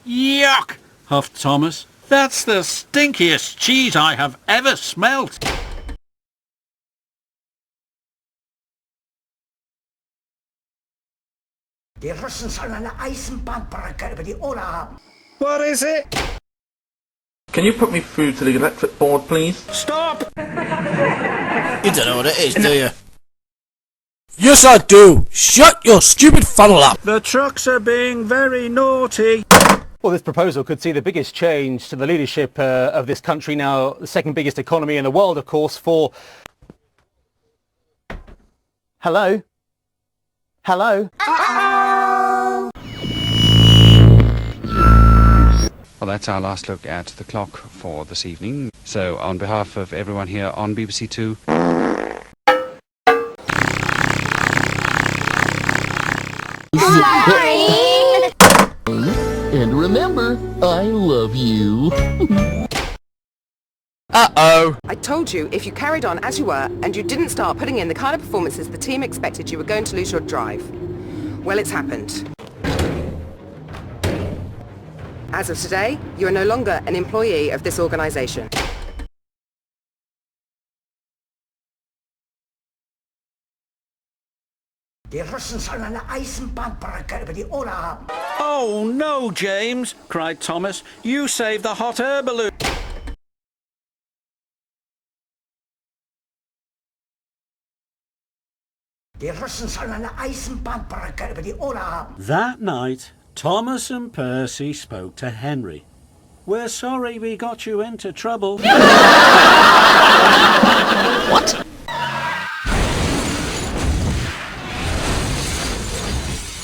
Yuck! Huffed Thomas. That's the stinkiest cheese I have ever smelt. Die Russen sollen eine Eisenbahnbrücke über die Oder haben. What is it? Can you put me through to the electric board, please? Stop! You don't know what it is, do you? Yes, I do. Shut your stupid funnel up. The trucks are being very naughty. Well, this proposal could see the biggest change to the leadership of this country, now the second biggest economy in the world, of course, for... Hello? Hello? Well, that's our last look at the clock for this evening. So, on behalf of everyone here on BBC Two... And remember, I love you. Uh-oh. I told you, if you carried on as you were, and you didn't start putting in the kind of performances the team expected, you were going to lose your drive. Well, it's happened. As of today, you are no longer an employee of this organisation. Die Russen sollen eine Eisenbahnbrücke über die Oder haben. Oh no, James, cried Thomas. You saved the hot air balloon. Die Russen sollen eine Eisenbahnbrücke über die Oder haben. That night, Thomas and Percy spoke to Henry. We're sorry we got you into trouble. What?